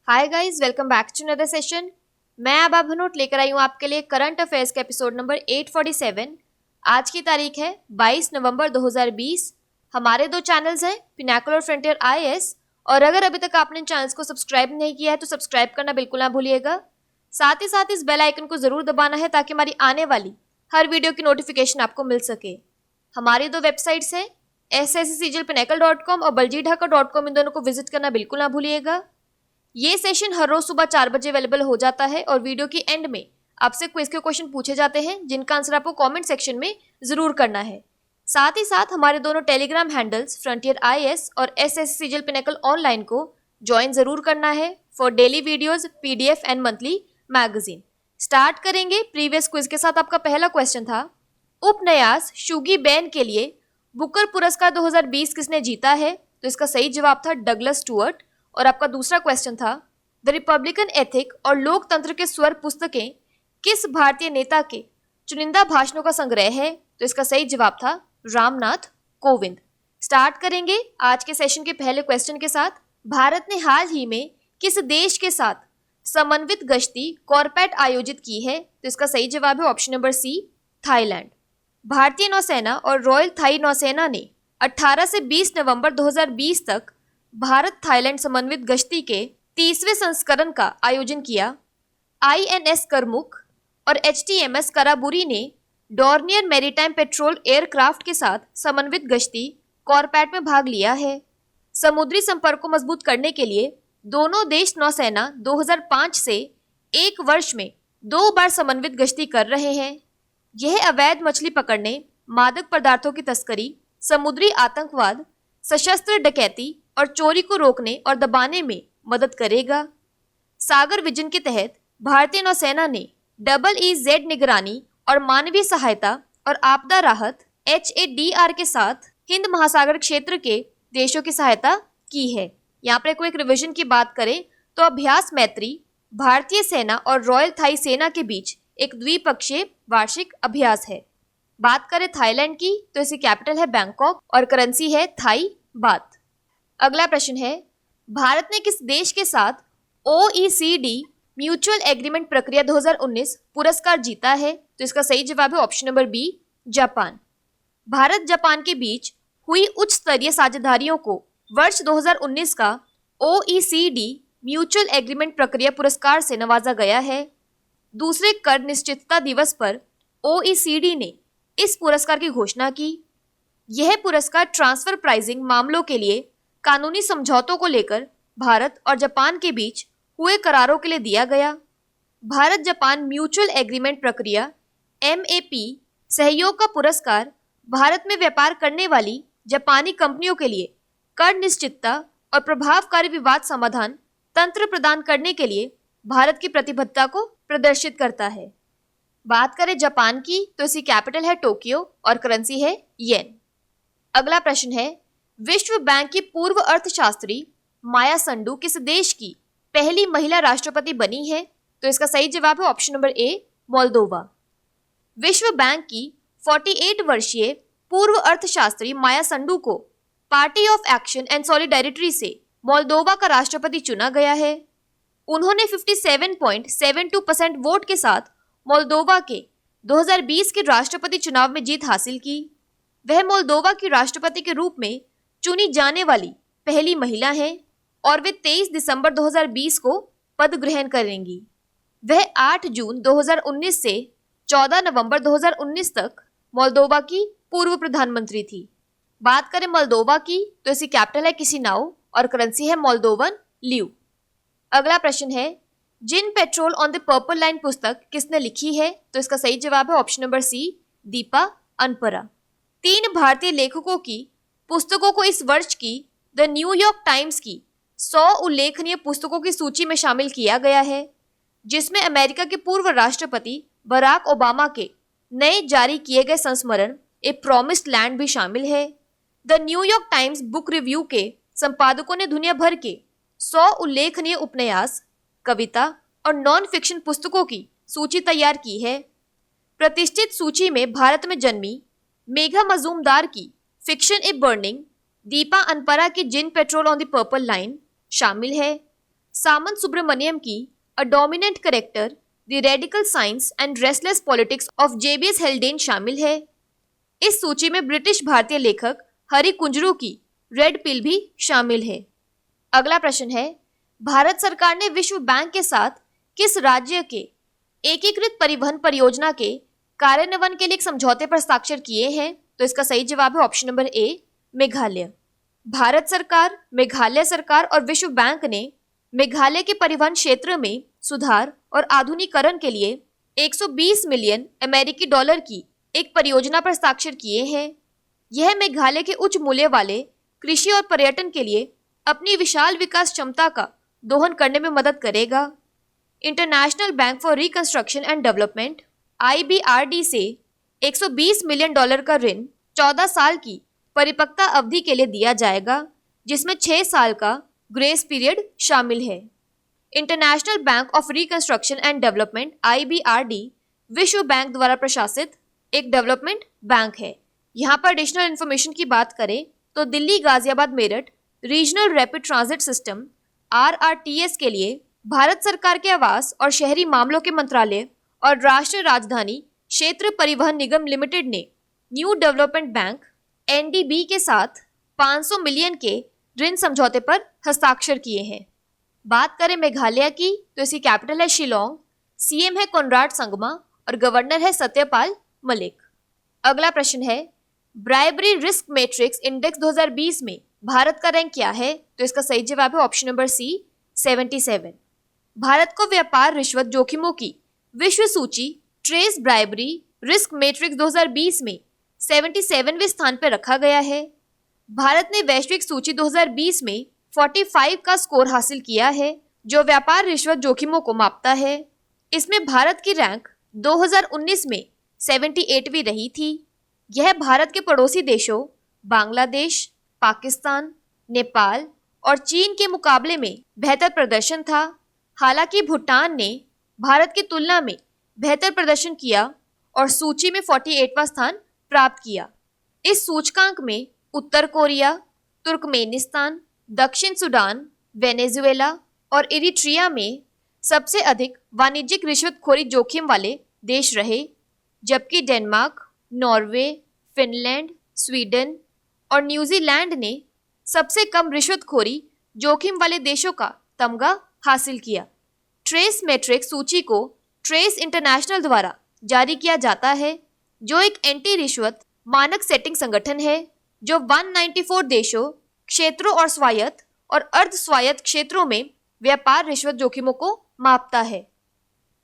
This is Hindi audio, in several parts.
Hi guys, welcome back to another session. मैं आबा भनोट लेकर आई हूँ आपके लिए करंट अफेयर्स के एपिसोड नंबर 847। आज की तारीख है 22 नवंबर 2020। हमारे दो चैनल्स हैं, पिनाकल और फ्रंटियर आईएएस, और अगर अभी तक आपने इन चैनल्स को सब्सक्राइब नहीं किया है तो सब्सक्राइब करना बिल्कुल ना भूलिएगा। साथ ही साथ इस बेल आइकन को जरूर दबाना है ताकि हमारी आने वाली हर वीडियो की नोटिफिकेशन आपको मिल सके। हमारी दो वेबसाइट्स हैं sscglpinacle.com और baljeedhaka.com, इन दोनों को विजिट करना बिल्कुल ना भूलिएगा। ये सेशन हर रोज सुबह 4 बजे अवेलेबल हो जाता है और वीडियो की एंड में आपसे क्विज के क्वेश्चन पूछे जाते हैं जिनका आंसर आपको कमेंट सेक्शन में जरूर करना है। साथ ही साथ हमारे दोनों टेलीग्राम हैंडल्स फ्रंटियर आईएएस और एसएससीजीएल पिनेकल ऑनलाइन को ज्वाइन जरूर करना है for daily videos, PDF and monthly magazine. Start करेंगे प्रीवियस क्विज के साथ। आपका पहला क्वेश्चन था, उपन्यास शुगी बैन के लिए बुकर पुरस्कार 2020 किसने जीता है? तो इसका सही जवाब था डगलस स्टुअर्ट। और आपका दूसरा क्वेश्चन था, द रिपब्लिकन एथिक और लोकतंत्र के स्वर पुस्तकें किस भारतीय नेता के चुनिंदा भाषणों का संग्रह है? तो इसका सही जवाब था रामनाथ कोविंद। स्टार्ट करेंगे आज के सेशन के पहले क्वेश्चन के साथ। भारत ने हाल ही में किस देश के साथ समन्वित गश्ती कॉर्पेट आयोजित की है? तो इसका सही जवाब है ऑप्शन नंबर सी, थाईलैंड। भारतीय नौसेना और रॉयल थाई नौसेना ने 18 से 20 नवंबर 2020 तक भारत थाईलैंड समन्वित गश्ती के 30वें संस्करण का आयोजन किया। आईएनएस करमुक और एचटीएमएस कराबुरी ने डॉर्नियर मैरीटाइम पेट्रोल एयरक्राफ्ट के साथ समन्वित गश्ती कॉर्पेट में भाग लिया है। समुद्री संपर्क को मजबूत करने के लिए दोनों देश नौसेना 2005 से एक वर्ष में 2 बार समन्वित गश्ती कर रहे हैं। यह अवैध मछली पकड़ने, मादक पदार्थों की तस्करी, समुद्री आतंकवाद, सशस्त्र डकैती और चोरी को रोकने और दबाने में मदद करेगा। सागर विजन के तहत भारतीय नौसेना ने EEZ निगरानी और मानवीय सहायता और आपदा राहत HADR के साथ हिंद महासागर क्षेत्र के देशों की सहायता की है। यहाँ पर कोई रिवीजन की बात करें तो अभ्यास मैत्री भारतीय सेना और रॉयल थाई सेना के बीच एक द्विपक्षीय वार्षिक अभ्यास है। बात करें थाईलैंड की तो इसकी कैपिटल है बैंकॉक और करेंसी है थाई बात। अगला प्रश्न है, भारत ने किस देश के साथ OECD म्यूचुअल एग्रीमेंट प्रक्रिया 2019 पुरस्कार जीता है? तो इसका सही जवाब है option number B, Japan. Bharat Japan के बीच हुई उच्च स्तरीय साझेदारियों को वर्ष 2019 का OECD म्यूचुअल एग्रीमेंट प्रक्रिया पुरस्कार से नवाजा गया है। दूसरे कर निश्चितता दिवस पर OECD ने इस पुरस्कार की घोषणा की। यह पुरस्कार ट्रांसफर प्राइसिंग मामलों के लिए कानूनी समझौतों को लेकर भारत और जापान के बीच हुए करारों के लिए दिया गया। भारत जापान म्यूचुअल एग्रीमेंट प्रक्रिया MAP सहयोग का पुरस्कार भारत में व्यापार करने वाली जापानी कंपनियों के लिए कर निश्चितता और प्रभावकारी विवाद समाधान तंत्र प्रदान करने के लिए भारत की प्रतिबद्धता को प्रदर्शित करता है। बात करें जापान की तो इसकी कैपिटल है टोक्यो और करेंसी है येन। अगला प्रश्न है, विश्व बैंक की पूर्व अर्थशास्त्री माया संडू किस देश की पहली महिला राष्ट्रपति बनी है? तो इसका सही जवाब है ऑप्शन नंबर ए, मोल्दोवा। विश्व बैंक की 48 वर्षीय पूर्व अर्थशास्त्री माया संडू को party of action and solidarity से मोल्दोवा का राष्ट्रपति चुना गया है। उन्होंने 57.72% वोट के साथ मोल्दोवा के 2020 के राष्ट्रपति चुनाव में जीत हासिल की। वह मोल्दोवा की राष्ट्रपति के रूप में चुनी जाने वाली पहली महिला हैं और वे 23 दिसंबर 2020 को पद ग्रहण करेंगी। वह 8 जून 2019 से 14 नवंबर 2019 तक मोल्दोवा की पूर्व प्रधानमंत्री थी। बात करें मोल्दोवा की तो इसकी कैपिटल है किसिनाउ और करेंसी है मोल्दोवन ल्यू। अगला प्रश्न है, djinn patrol on the purple line पुस्तक किसने लिखी है? तो इसका सही जवाब है option number C, Deepa Anappara. 3 भारतीय लेखकों की पुस्तकों को इस वर्ष की द न्यूयॉर्क टाइम्स की 100 उल्लेखनीय पुस्तकों की सूची में शामिल किया गया है, जिसमें अमेरिका के पूर्व राष्ट्रपति बराक ओबामा के नए जारी किए गए संस्मरण ए प्रॉमिस्ड लैंड भी शामिल है। The New York times book review के संपादकों ने दुनिया भर के 100 उल्लेखनीय उपन्यास, कविता और नॉन फिक्शन पुस्तकों की सूची तैयार की है। प्रतिष्ठित सूची में भारत में जन्मी मेघा मजूमदार की fiction a burning, Deepa Anappara की djinn patrol on the purple line शामिल है। सामंत सुब्रमण्यम की a dominant character the radical science and restless politics of JBS Haldane शामिल है। इस सूची में ब्रिटिश भारतीय लेखक हरि कुंजरू की रेड पिल भी शामिल है। अगला प्रश्न है, भारत सरकार ने विश्व बैंक के साथ किस राज्य के एकीकृत परिवहन परियोजना के कार्यान्वयन के लिए एक समझौते पर हस्ताक्षर किए हैं? तो इसका सही जवाब है option number A, Meghalaya. Bharat सरकार, मेघालय सरकार और विश्व बैंक ने मेघालय के परिवहन क्षेत्र में सुधार और आधुनिकीकरण के लिए 120 मिलियन अमेरिकी डॉलर की एक परियोजना पर हस्ताक्षर किए हैं। यह मेघालय के उच्च मूल्य वाले कृषि और पर्यटन के लिए अपनी विशाल विकास क्षमता का दोहन करने में मदद करेगा। International bank for reconstruction and development IBRD से 120 मिलियन डॉलर का ऋण 14 साल की परिपक्वता अवधि के लिए दिया जाएगा, जिसमें 6 साल का ग्रेस पीरियड शामिल है। International bank of reconstruction and development IBRD विश्व बैंक द्वारा प्रशासित एक डेवलपमेंट बैंक है। यहाँ पर एडिशनल इन्फॉर्मेशन की बात करें तो Delhi, Ghaziabad, Meerut regional rapid transit system RRTS के लिए भारत सरकार के आवास और शहरी मामलों के मंत्रालय और राष्ट्रीय राजधानी क्षेत्र परिवहन निगम लिमिटेड ने न्यू डेवलपमेंट बैंक NDB के साथ 500 मिलियन के ऋण समझौते पर हस्ताक्षर किए हैं। बात करें मेघालय की तो इसकी कैपिटल है शिलोंग, CM है कोनराड संगमा और गवर्नर है सत्यपाल मलिक। अगला प्रश्न है, ब्राइबरी रिस्क मैट्रिक्स इंडेक्स 2020 में भारत का रैंक क्या है? तो इसका सही जवाब है ऑप्शन नंबर C, 77। भारत को व्यापार रिश्वत जोखिमों की विश्व सूची ट्रेस ब्राइबरी रिस्क मैट्रिक्स 2020 में 77वें स्थान पर रखा गया है। भारत ने वैश्विक सूची 2020 में 45 का स्कोर हासिल किया है, जो व्यापार रिश्वत जोखिमों को मापता है। इसमें भारत की रैंक 2019 में 78वीं रही थी। यह भारत के पड़ोसी देशों बांग्लादेश, पाकिस्तान, नेपाल और चीन के मुकाबले में बेहतर प्रदर्शन था। हालांकि भूटान ने भारत की तुलना में बेहतर प्रदर्शन किया और सूची में 48वां स्थान प्राप्त किया। इस सूचकांक में उत्तर कोरिया, तुर्कमेनिस्तान, दक्षिण सूडान, वेनेजुएला और इरिट्रिया में सबसे अधिक वाणिज्यिक रिश्वतखोरी जोखिम वाले देश रहे, जबकि डेनमार्क, नॉर्वे, फिनलैंड, स्वीडन और न्यूजीलैंड ने सबसे कम रिश्वतखोरी जोखिम वाले देशों का तमगा हासिल किया। ट्रेस मैट्रिक्स सूची को ट्रेस इंटरनेशनल द्वारा जारी किया जाता है, जो एक एंटी रिश्वत मानक सेटिंग संगठन है जो 194 देशों, क्षेत्रों और स्वायत्त और अर्ध स्वायत्त क्षेत्रों में व्यापार रिश्वत जोखिमों को मापता है।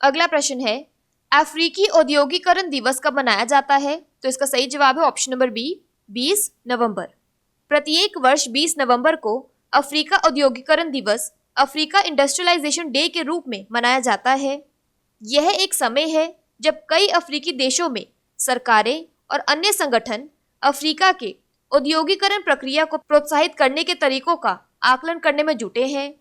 अगला प्रश्न है, अफ्रीकी औद्योगिकरण दिवस कब मनाया जाता है? तो इसका सही जवाब है ऑप्शन नंबर बी, 20 नवंबर। प्रत्येक वर्ष 20 नवंबर को अफ्रीका औद्योगिकरण दिवस अफ्रीका इंडस्ट्रियलाइजेशन डे के रूप में मनाया जाता है। यह एक समय है जब कई अफ्रीकी देशों में सरकारें और अन्य संगठन अफ्रीका के औद्योगिकरण प्रक्रिया को प्रोत्साहित करने के तरीकों का आकलन करने में जुटे हैं।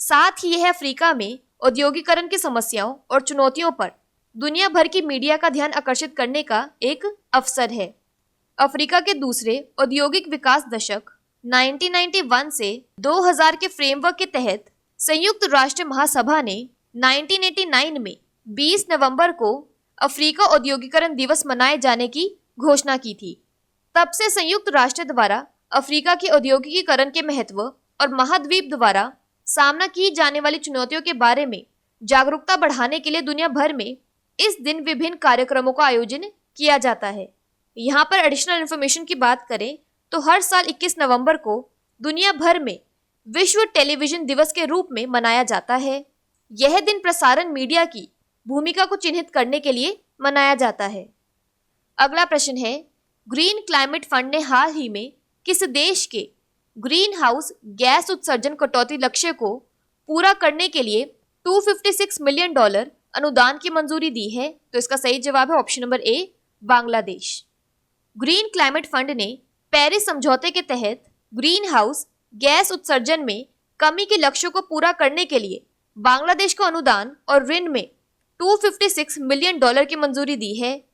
साथ ही यह अफ्रीका में औद्योगिकरण की समस्याओं और चुनौतियों पर दुनिया भर की मीडिया का ध्यान आकर्षित करने का एक अवसर है। अफ्रीका के दूसरे औद्योगिक विकास दशक 1991 से 2000 के फ्रेमवर्क के तहत संयुक्त राष्ट्र महासभा ने 1989 में 20 नवंबर को अफ्रीका औद्योगिकरण दिवस मनाए जाने की घोषणा की थी। तब से संयुक्त राष्ट्र द्वारा अफ्रीका के औद्योगिकीकरण के महत्व और महाद्वीप द्वारा सामना की जाने वाली चुनौतियों के बारे में जागरूकता बढ़ाने के लिए दुनिया भर में इस दिन विभिन्न कार्यक्रमों का आयोजन किया जाता है। यहाँ पर एडिशनल इन्फॉर्मेशन की बात करें तो हर साल 21 नवंबर को दुनिया भर में विश्व टेलीविजन दिवस के रूप में मनाया जाता है। यह दिन प्रसारण मीडिया की भूमिका को चिन्हित करने के लिए मनाया जाता है। अगला प्रश्न है, ग्रीन क्लाइमेट फंड ने हाल ही में किस देश के ग्रीन हाउस गैस उत्सर्जन कटौती लक्ष्य को पूरा करने के लिए $256 मिलियन अनुदान की मंजूरी दी है? तो इसका सही जवाब है option number A, Bangladesh. Green climate fund ने पेरिस समझौते के तहत ग्रीन हाउस गैस उत्सर्जन में कमी के लक्ष्यों को पूरा करने के लिए बांग्लादेश को अनुदान और ऋण में $256 मिलियन की मंजूरी दी है।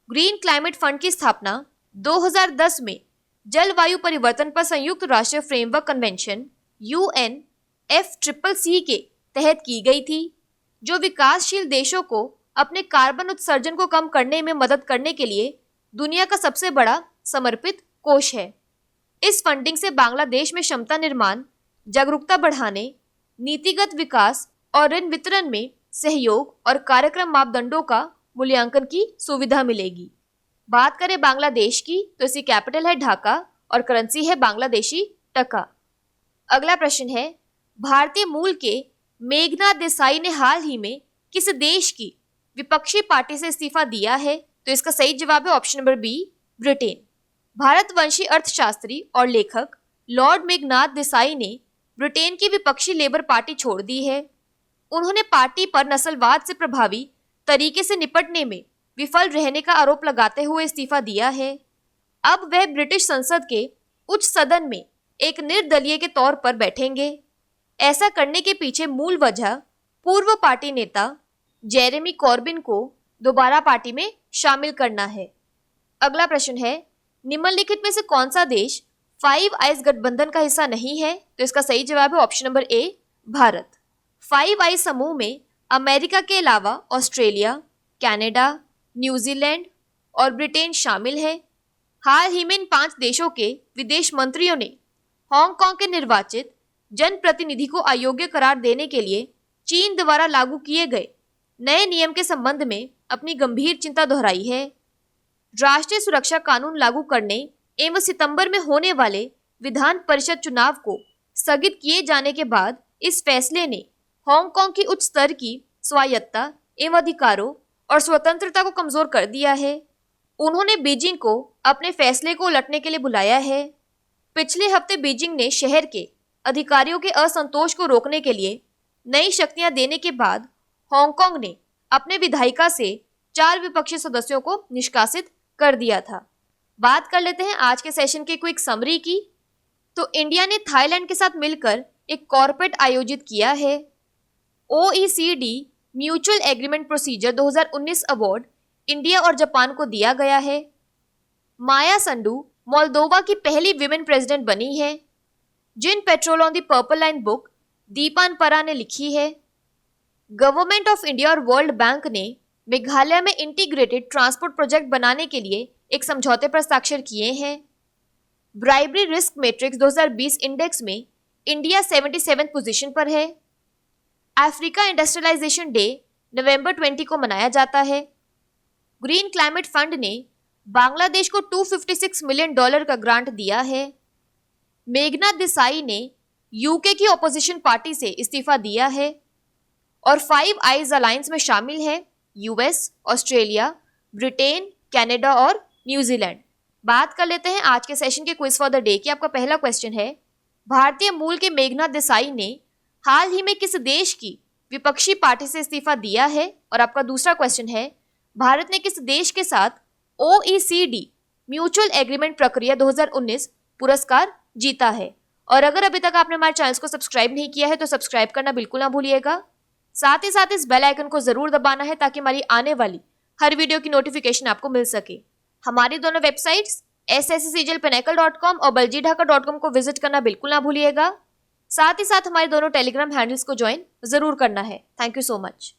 ग्रीन क्लाइमेट फंड की स्थापना 2010 में जलवायु परिवर्तन पर संयुक्त राष्ट्र फ्रेमवर्क कन्वेंशन UNFCCC के तहत की गई थी, जो विकासशील देशों को अपने कार्बन उत्सर्जन को कम करने में मदद करने के लिए दुनिया का सबसे बड़ा समर्पित कोष है। इस फंडिंग से बांग्लादेश में क्षमता निर्माण, जागरूकता बढ़ाने, नीतिगत विकास और ऋण वितरण में सहयोग और कार्यक्रम मापदंडों का मूल्यांकन की सुविधा मिलेगी। बात करें बांग्लादेश की तो इसकी कैपिटल है ढाका और करेंसी है बांग्लादेशी टका। अगला प्रश्न है, भारतीय मूल के मेघनाथ देसाई ने हाल ही में किस देश की विपक्षी पार्टी से इस्तीफा दिया है? तो इसका सही जवाब है ऑप्शन नंबर बी, ब्रिटेन। भारतवंशी अर्थशास्त्री और लेखक लॉर्ड मेघनाथ देसाई ने ब्रिटेन की विपक्षी लेबर पार्टी छोड़ दी है। उन्होंने पार्टी पर नस्लवाद से प्रभावी तरीके से निपटने में विफल रहने का आरोप लगाते हुए इस्तीफा दिया है। अब वह ब्रिटिश संसद के उच्च सदन में एक निर्दलीय के तौर पर बैठेंगे। ऐसा करने के पीछे मूल वजह पूर्व पार्टी नेता जेरेमी कॉर्बिन को दोबारा पार्टी में शामिल करना है। अगला प्रश्न है, निम्नलिखित में से कौन सा देश फाइव आइज गठबंधन का हिस्सा नहीं है? तो इसका सही जवाब है option number A, Bharat. Five eyes समूह में अमेरिका के अलावा ऑस्ट्रेलिया, कनाडा, न्यूजीलैंड और ब्रिटेन शामिल है। हाल ही में इन 5 देशों के विदेश मंत्रियों ने हांगकांग के निर्वाचित जनप्रतिनिधि को अयोग्य करार देने के लिए चीन द्वारा लागू किए गए नए नियम के संबंध में अपनी गंभीर चिंता दोहराई है। राष्ट्रीय सुरक्षा कानून लागू करने एवं सितंबर में होने वाले विधान परिषद चुनाव को स्थगित किए जाने के बाद इस फैसले ने हांगकांग की उच्च स्तर की स्वायत्तता एवं अधिकारों और स्वतंत्रता को कमजोर कर दिया है। उन्होंने बीजिंग को अपने फैसले को उलटने के लिए बुलाया है। पिछले हफ्ते बीजिंग ने शहर के अधिकारियों के असंतोष को रोकने के लिए नई शक्तियां देने के बाद हांगकांग ने अपने विधायिका से 4 विपक्षी सदस्यों को निष्कासित कर दिया था। बात कर लेते हैं आज के सेशन की क्विक समरी की। तो इंडिया ने थाईलैंड के साथ मिलकर एक कॉर्पोरेट आयोजित किया है। OECD mutual agreement procedure 2019 award India और जापान को दिया गया है। माया संडू मोल्दोवा की पहली विमेन प्रेसिडेंट बनी है। Djinn patrol on the purple line book Deepa Anappara ने लिखी है। गवर्नमेंट ऑफ इंडिया और वर्ल्ड बैंक ने मेघालय में इंटीग्रेटेड ट्रांसपोर्ट प्रोजेक्ट बनाने के लिए एक समझौते पर हस्ताक्षर किए हैं। ब्राइबरी रिस्क मैट्रिक्स 2020 इंडेक्स में इंडिया 77वें पोजीशन पर है। अफ्रीका इंडस्ट्रियलाइजेशन डे नवंबर 20 को मनाया जाता है। ग्रीन क्लाइमेट फंड ने बांग्लादेश को $256 मिलियन का ग्रांट दिया है। मेघनाथ देसाई ने यूके की ऑपोजिशन पार्टी से इस्तीफा दिया है। और फाइव आइज अलायंस में शामिल है यूएस, ऑस्ट्रेलिया, ब्रिटेन, कनाडा और न्यूजीलैंड। बात कर लेते हैं आज के सेशन के क्विज फॉर द डे की। आपका पहला क्वेश्चन है, भारतीय मूल के मेघनाथ देसाई ने हाल ही में किस देश की विपक्षी पार्टी से इस्तीफा दिया है? और आपका दूसरा क्वेश्चन है, भारत ने किस देश के साथ OECD म्यूचुअल एग्रीमेंट प्रक्रिया 2019 पुरस्कार जीता है? और अगर अभी तक आपने हमारे चैनल को सब्सक्राइब नहीं किया है तो सब्सक्राइब करना बिल्कुल ना भूलिएगा। साथ ही साथ इस बेल आइकन को जरूर दबाना है ताकि हमारी आने वाली हर वीडियो की नोटिफिकेशन आपको मिल सके। हमारी दोनों वेबसाइट्स sscglpinnacle.com और baljidhaka.com को विजिट करना बिल्कुल ना भूलिएगा। साथ ही साथ हमारे दोनों टेलीग्राम हैंडल्स को ज्वाइन जरूर करना है। Thank you so much.